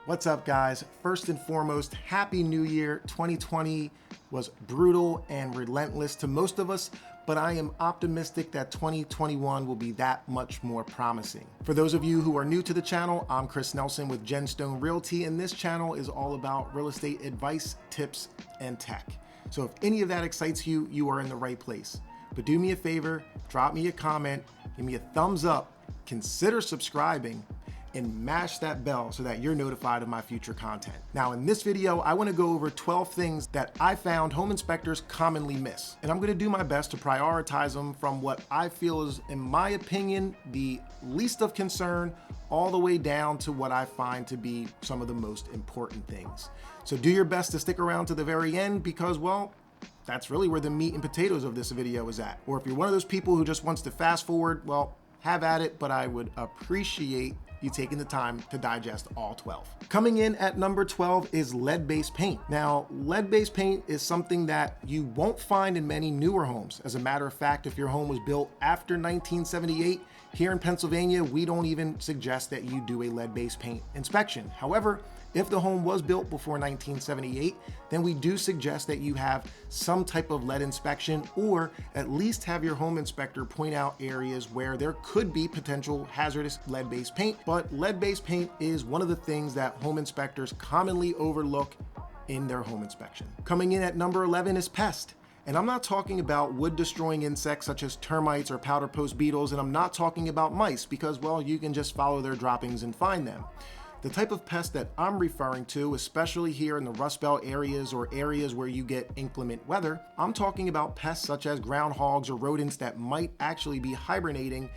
What's up, guys? First and foremost, Happy New Year. 2020 was brutal and relentless to most of us, but I am optimistic that 2021 will be that much more promising. For those of you who are new to the channel, I'm Chris Nelson with Gemstone Realty, and this channel is all about real estate advice, tips, and tech. So if any of that excites you, you are in the right place. But do me a favor, drop me a comment, give me a thumbs up, consider subscribing, and mash that bell so that you're notified of my future content. Now in this video, I wanna go over 12 things that I found home inspectors commonly miss. And I'm gonna do my best to prioritize them from what I feel is, in my opinion, the least of concern, all the way down to what I find to be some of the most important things. So do your best to stick around to the very end because, well, that's really where the meat and potatoes of this video is at. Or if you're one of those people who just wants to fast forward, well, have at it, but I would appreciate you taking the time to digest all 12. Coming in at number 12 is lead-based paint. Now, lead-based paint is something that you won't find in many newer homes. As a matter of fact, if your home was built after 1978, here in Pennsylvania, we don't even suggest that you do a lead-based paint inspection. However, if the home was built before 1978, then we do suggest that you have some type of lead inspection, or at least have your home inspector point out areas where there could be potential hazardous lead-based paint. But lead-based paint is one of the things that home inspectors commonly overlook in their home inspection. Coming in at number 11 is pest. And I'm not talking about wood-destroying insects such as termites or powder post beetles, and I'm not talking about mice because, well, you can just follow their droppings and find them. The type of pest that I'm referring to, especially here in the Rust Belt areas or areas where you get inclement weather, I'm talking about pests such as groundhogs or rodents that might actually be hibernating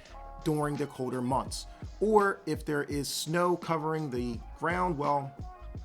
during the colder months. Or if there is snow covering the ground, well,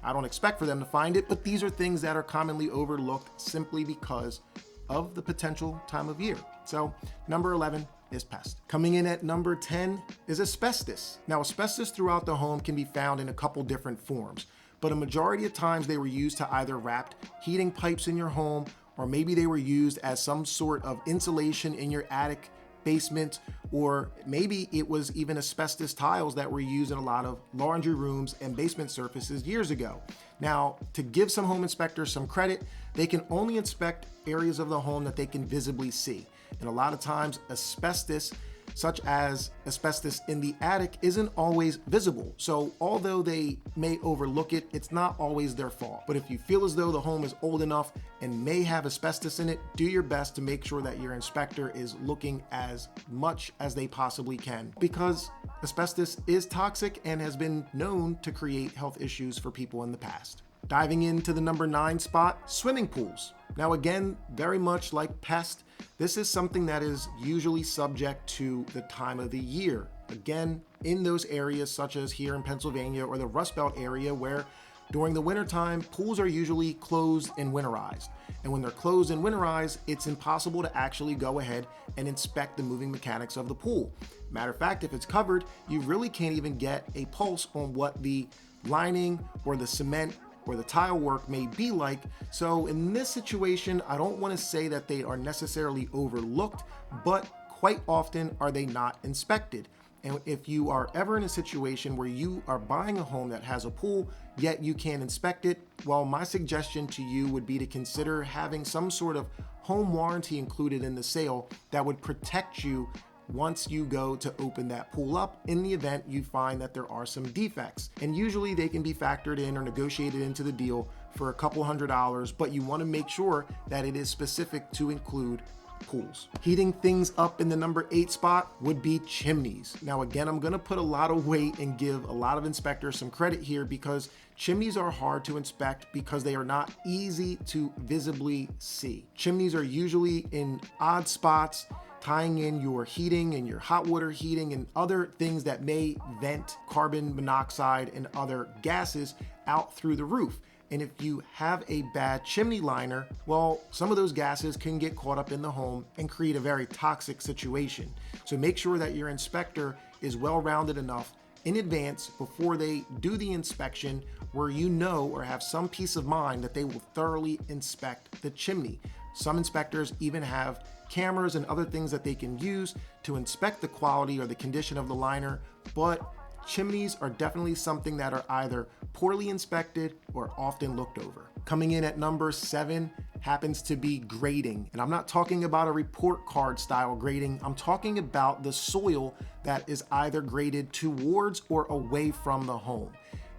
I don't expect for them to find it, but these are things that are commonly overlooked simply because of the potential time of year. So number 11 is pest. Coming in at number 10 is asbestos. Now, asbestos throughout the home can be found in a couple different forms, but a majority of times they were used to either wrap heating pipes in your home, or maybe they were used as some sort of insulation in your attic, basement, or maybe it was even asbestos tiles that were used in a lot of laundry rooms and basement surfaces years ago. Now, to give some home inspectors some credit, they can only inspect areas of the home that they can visibly see. And a lot of times asbestos, such as asbestos in the attic, isn't always visible. So although they may overlook it, it's not always their fault. But if you feel as though the home is old enough and may have asbestos in it, do your best to make sure that your inspector is looking as much as they possibly can, because asbestos is toxic and has been known to create health issues for people in the past. Diving into the number 9 spot, swimming pools. Now again, very much like pest, this is something that is usually subject to the time of the year. Again, in those areas such as here in Pennsylvania or the Rust Belt area, where during the wintertime, pools are usually closed and winterized. And when they're closed and winterized, it's impossible to actually go ahead and inspect the moving mechanics of the pool. Matter of fact, if it's covered, you really can't even get a pulse on what the lining or the cement or the tile work may be like. So in this situation, I don't want to say that they are necessarily overlooked, but quite often are they not inspected. And if you are ever in a situation where you are buying a home that has a pool, yet you can't inspect it, well, my suggestion to you would be to consider having some sort of home warranty included in the sale that would protect you once you go to open that pool up in the event you find that there are some defects. And usually they can be factored in or negotiated into the deal for a couple $100s, but you want to make sure that it is specific to include pools. Heating things up in the number 8 spot would be chimneys. Now again, I'm going to put a lot of weight and give a lot of inspectors some credit here, because chimneys are hard to inspect because they are not easy to visibly see. Chimneys are usually in odd spots, tying in your heating and your hot water heating and other things that may vent carbon monoxide and other gases out through the roof. And if you have a bad chimney liner, well, some of those gases can get caught up in the home and create a very toxic situation. So make sure that your inspector is well-rounded enough in advance before they do the inspection, where you know or have some peace of mind that they will thoroughly inspect the chimney. Some inspectors even have cameras and other things that they can use to inspect the quality or the condition of the liner, but chimneys are definitely something that are either poorly inspected or often looked over. Coming in at number 7 happens to be grading. And I'm not talking about a report card style grading. I'm talking about the soil that is either graded towards or away from the home.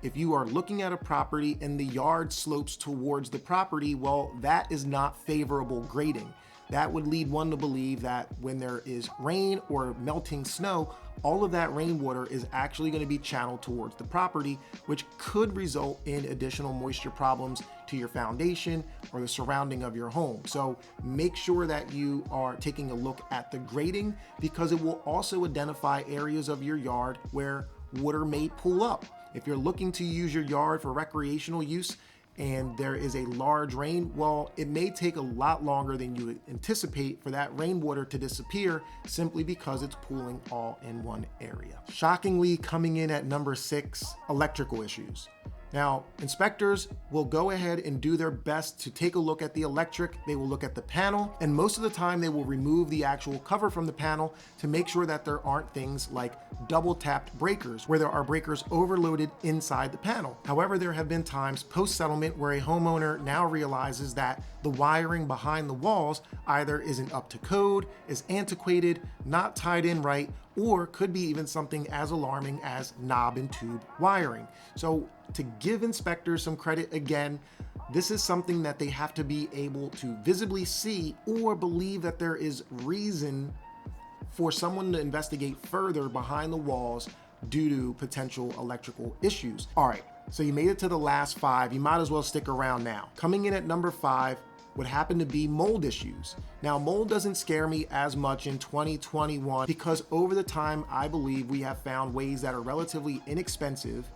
If you are looking at a property and the yard slopes towards the property, well, that is not favorable grading. That would lead one to believe that when there is rain or melting snow, all of that rainwater is actually going to be channeled towards the property, which could result in additional moisture problems to your foundation or the surrounding of your home. So make sure that you are taking a look at the grading, because it will also identify areas of your yard where water may pool up. If you're looking to use your yard for recreational use, and there is a large rain, well, it may take a lot longer than you would anticipate for that rainwater to disappear simply because it's pooling all in one area. Shockingly, coming in at number 6, electrical issues. Now, inspectors will go ahead and do their best to take a look at the electric. They will look at the panel, and most of the time they will remove the actual cover from the panel to make sure that there aren't things like double tapped breakers, where there are breakers overloaded inside the panel. However, there have been times post-settlement where a homeowner now realizes that the wiring behind the walls either isn't up to code, is antiquated, not tied in right, or could be even something as alarming as knob and tube wiring. So to give inspectors some credit again, this is something that they have to be able to visibly see or believe that there is reason for someone to investigate further behind the walls due to potential electrical issues. All right, so you made it to the last 5. You might as well stick around now. Coming in at number 5 would happen to be mold issues. Now, mold doesn't scare me as much in 2021 because over the time, I believe we have found ways that are relatively inexpensive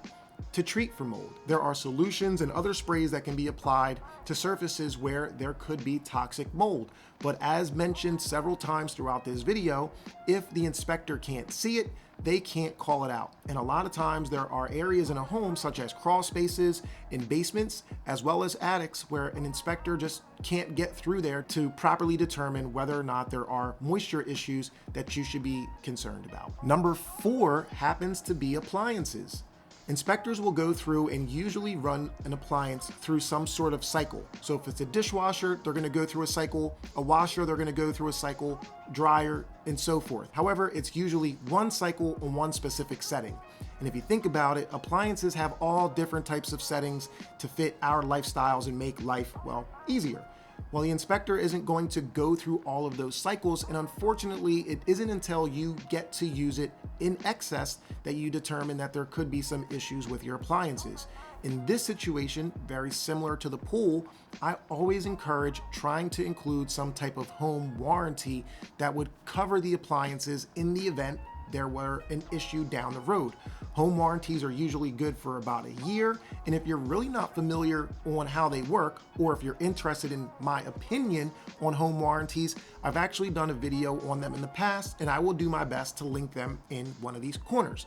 to treat for mold. There are solutions and other sprays that can be applied to surfaces where there could be toxic mold. But as mentioned several times throughout this video, if the inspector can't see it, they can't call it out. And a lot of times there are areas in a home, such as crawl spaces in basements, as well as attics, where an inspector just can't get through there to properly determine whether or not there are moisture issues that you should be concerned about. Number 4 happens to be appliances. Inspectors will go through and usually run an appliance through some sort of cycle. So if it's a dishwasher, they're gonna go through a cycle, a washer, they're gonna go through a cycle, dryer, and so forth. However, it's usually one cycle on one specific setting. And if you think about it, appliances have all different types of settings to fit our lifestyles and make life, well, easier. Well, the inspector isn't going to go through all of those cycles, and unfortunately, it isn't until you get to use it in excess that you determine that there could be some issues with your appliances. In this situation, very similar to the pool, I always encourage trying to include some type of home warranty that would cover the appliances in the event there were an issue down the road. Home warranties are usually good for about a year, and if you're really not familiar on how they work, or if you're interested in my opinion on home warranties, I've actually done a video on them in the past, and I will do my best to link them in one of these corners.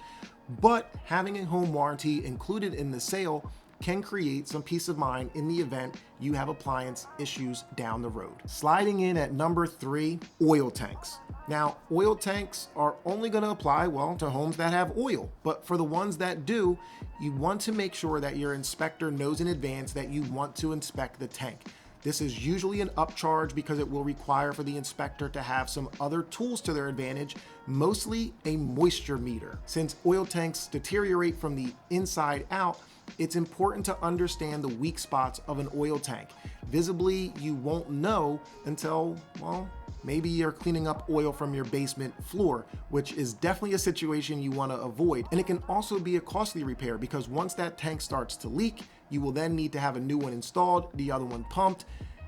But having a home warranty included in the sale can create some peace of mind in the event you have appliance issues down the road. Sliding in at number 3, oil tanks. Now, oil tanks are only going to apply, well, to homes that have oil, but for the ones that do, you want to make sure that your inspector knows in advance that you want to inspect the tank. This is usually an upcharge because it will require for the inspector to have some other tools to their advantage, mostly a moisture meter. Since oil tanks deteriorate from the inside out, it's important to understand the weak spots of an oil tank. Visibly, you won't know until, well, maybe you're cleaning up oil from your basement floor, which is definitely a situation you want to avoid. And it can also be a costly repair because once that tank starts to leak, you will then need to have a new one installed, the other one pumped.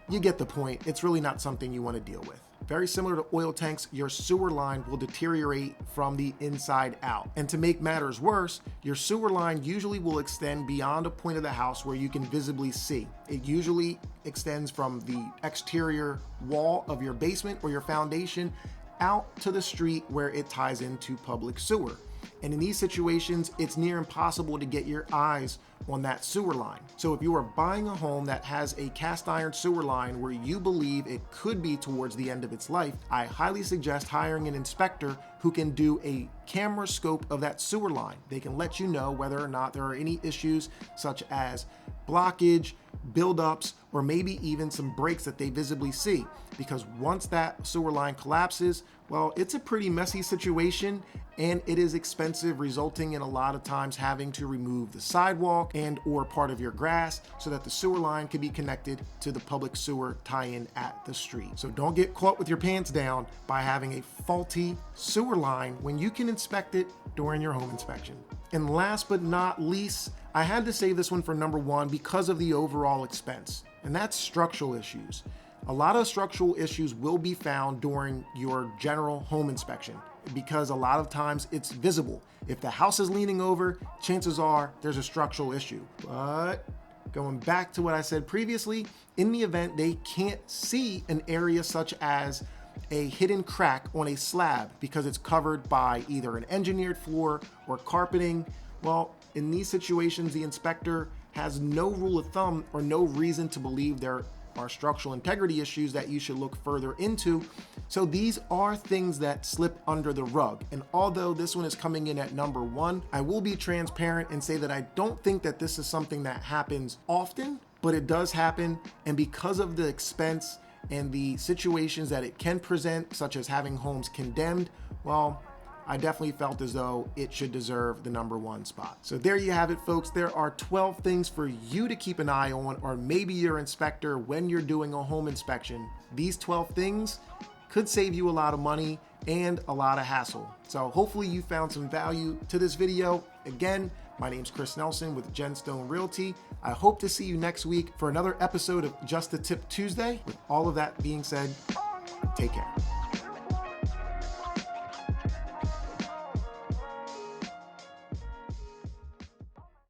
You get the point. It's really not something you want to deal with. Very similar to oil tanks, your sewer line will deteriorate from the inside out. And to make matters worse, your sewer line usually will extend beyond a point of the house where you can visibly see. It usually extends from the exterior wall of your basement or your foundation out to the street where it ties into public sewer. And in these situations, it's near impossible to get your eyes on that sewer line. So if you are buying a home that has a cast iron sewer line where you believe it could be towards the end of its life, I highly suggest hiring an inspector who can do a camera scope of that sewer line. They can let you know whether or not there are any issues such as blockage, buildups, or maybe even some breaks that they visibly see. Because once that sewer line collapses, well, it's a pretty messy situation and it is expensive, resulting in a lot of times having to remove the sidewalk and or part of your grass so that the sewer line can be connected to the public sewer tie-in at the street. So don't get caught with your pants down by having a faulty sewer line when you can inspect it during your home inspection. And last but not least, I had to save this one for number one because of the overall expense, and that's structural issues. A lot of structural issues will be found during your general home inspection because a lot of times it's visible. If the house is leaning over, chances are there's a structural issue. But going back to what I said previously, in the event they can't see an area such as a hidden crack on a slab because it's covered by either an engineered floor or carpeting, well, in these situations, the inspector has no rule of thumb or no reason to believe there are structural integrity issues that you should look further into. So these are things that slip under the rug. And although this one is coming in at number one, I will be transparent and say that I don't think that this is something that happens often, but it does happen. And because of the expense and the situations that it can present, such as having homes condemned, well, I definitely felt as though it should deserve the number one spot. So there you have it, folks. There are 12 things for you to keep an eye on, or maybe your inspector when you're doing a home inspection. These 12 things could save you a lot of money and a lot of hassle. So hopefully you found some value to this video. Again, my name's Chris Nelson with Genstone Realty. I hope to see you next week for another episode of Just a Tip Tuesday. With all of that being said, take care.